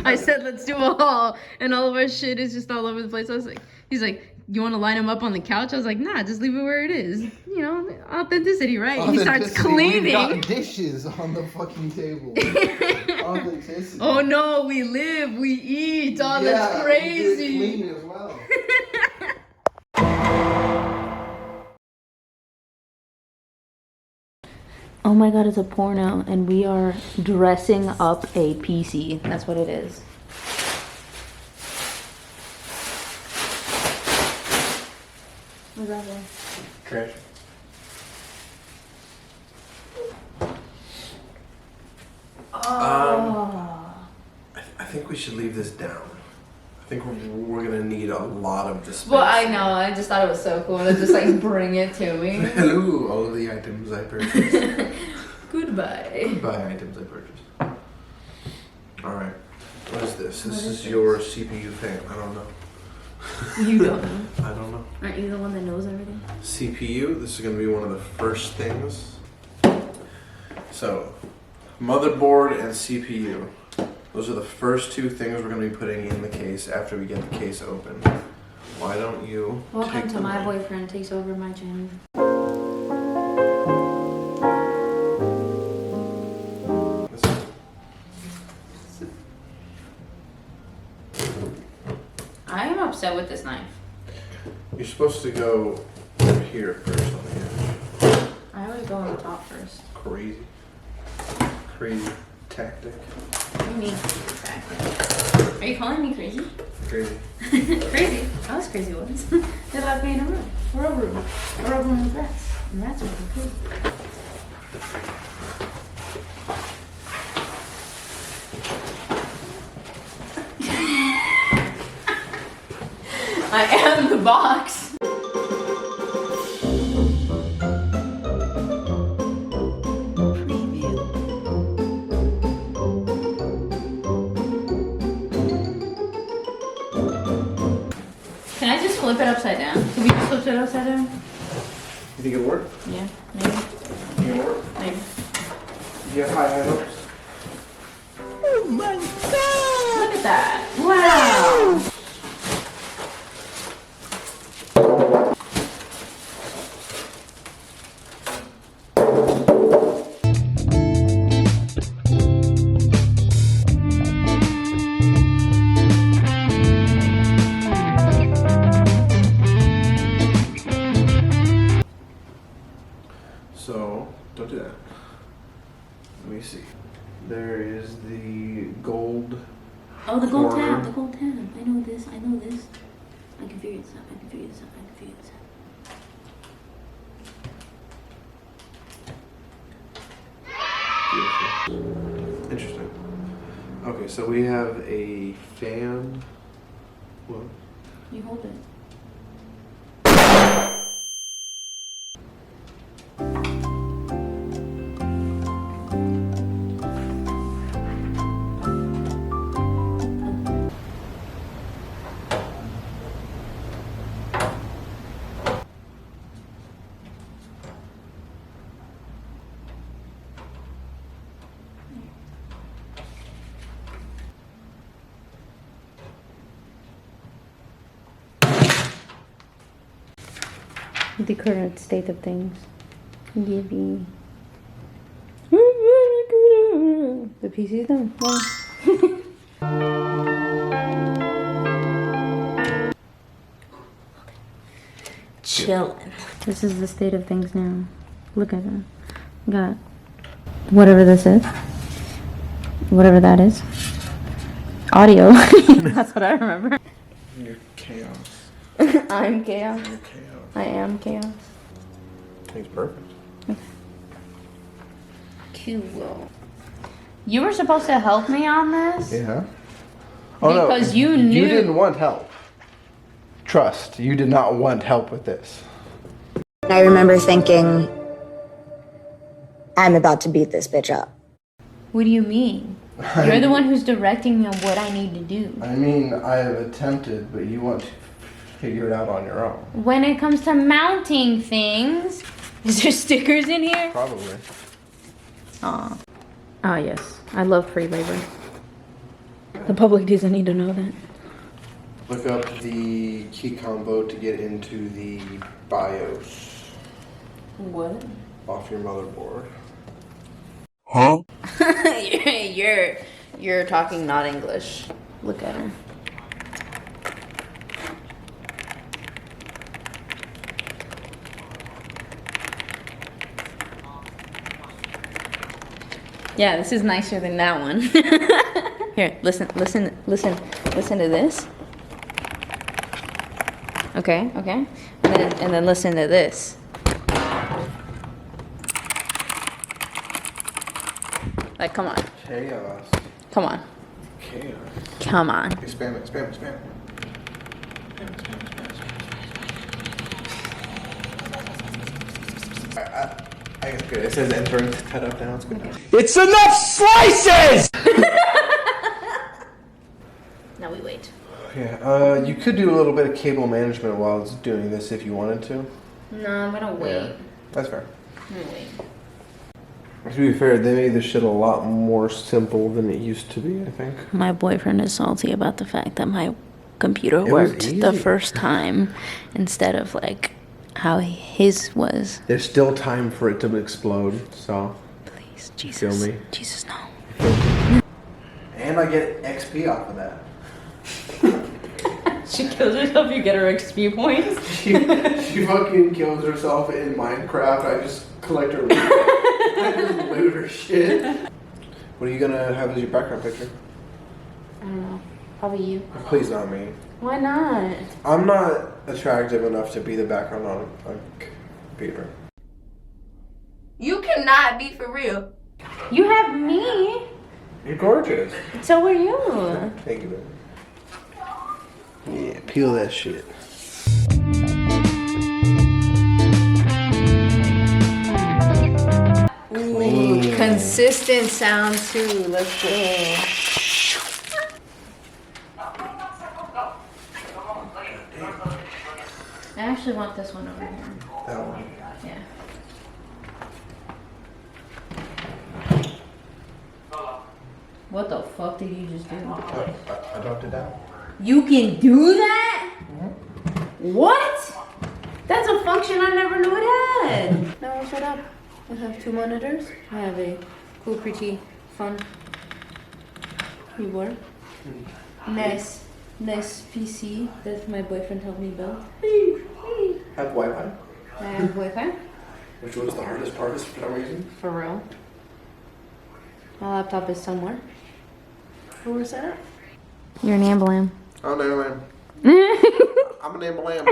I said, let's do a haul, and all of our shit is just all over the place. I was like, he's like, you want to line them up on the couch? I was like, nah, just leave it where it is. You know, authenticity, right? He starts cleaning. We got dishes on the fucking table. Authenticity. Oh no, we live, we eat. Oh, that's crazy. We clean as well. Oh my god, it's a porno, and we are dressing up a PC. That's what it is. What's that there? Trash. Oh. I think we should leave this down. I think we're gonna need a lot of this space. Well, I know. I just thought it was so cool to just like bring it to me. Hello, all of the items I purchased. Goodbye. Goodbye, items I purchased. Alright. What is this? This is your CPU fan. I don't know. You don't know. I don't know. Aren't you the one that knows everything? CPU. This is going to be one of the first things. So, motherboard and CPU. Those are the first two things we're going to be putting in the case after we get the case open. Why don't you Welcome take to My Boyfriend Takes Over My Channel. I am upset with this knife. You're supposed to go over here first on the edge. I always go on the top first. Crazy. Crazy tactic. What do you mean crazy tactic? Are you calling me crazy? Crazy. Crazy? I was crazy once. They locked me in a room. A room with rats. And rats are crazy. I am the box. Can I just flip it upside down? Can we just flip it upside down? You think it'll work? Yeah, maybe. You think it'll work? Maybe. You have high hopes? Oh my god! Look at that. Wow! So, don't do that. Let me see. There is the gold. Oh, the gold corner. tab, the gold tab. I know this, I know this. I can figure this out, I can figure this out, I can figure this out. Beautiful. Interesting. Okay, so we have a fan. What? You hold it. The current state of things. Gibby. The PC's done. Yeah. Chillin'. This is the state of things now. Look at that. Got whatever this is. Whatever that is. Audio. That's what I remember. You're chaos. I'm chaos. You're chaos. I am chaos. I think it's perfect. Cool. You were supposed to help me on this? Yeah. Because you knew. You didn't want help. Trust, you did not want help with this. I remember thinking, I'm about to beat this bitch up. What do you mean? You're the one who's directing me on what I need to do. I mean, I have attempted, but you want to figure it out on your own. When it comes to mounting things, is there stickers in here? Probably. Aw. Ah, yes. I love free labor. The public doesn't need to know that. Look up the key combo to get into the BIOS What? off your motherboard. Huh? You're talking not English. Look at her. Yeah, this is nicer than that one. Here, listen to this. Okay. And then listen to this. Like, come on. Chaos. Come on. Chaos. Come on. Hey, spam it. I guess good. It says entering to cut up now. It's good. It's enough slices! Now we wait. Yeah, you could do a little bit of cable management while it's doing this if you wanted to. No, I'm gonna wait. Yeah, that's fair. I'm gonna wait. To be fair, they made this shit a lot more simple than it used to be, I think. My boyfriend is salty about the fact that my computer was worked the easy. first time instead of like how his was. There's still time for it to explode, so. Please, Feel Jesus. me? Jesus, no. And I get XP off of that. She kills herself, you get her XP points. She fucking kills herself in Minecraft. I just collect her loot. I just loot her shit. What are you gonna have as your background picture? I don't know. Probably you. Please not me. Why not? I'm not attractive enough to be the background on a computer. You cannot be for real. You have me. You're gorgeous. So are you. Thank you, baby. Yeah, peel that shit. Clean. Consistent sound too. Let's go. I actually want this one over here. That one. Yeah. What the fuck did you just do? I dropped it down. You can do that? What? That's a function I never knew it had. Now shut up. I have 2 monitors. I have a cool, pretty, fun keyboard. Nice PC that my boyfriend helped me build. Have Wi-Fi, I have Wi-Fi. which was the hardest part for some reason. For real. My laptop is somewhere. Where was that? You're an amblam. Oh, no, man. I'm an lamb.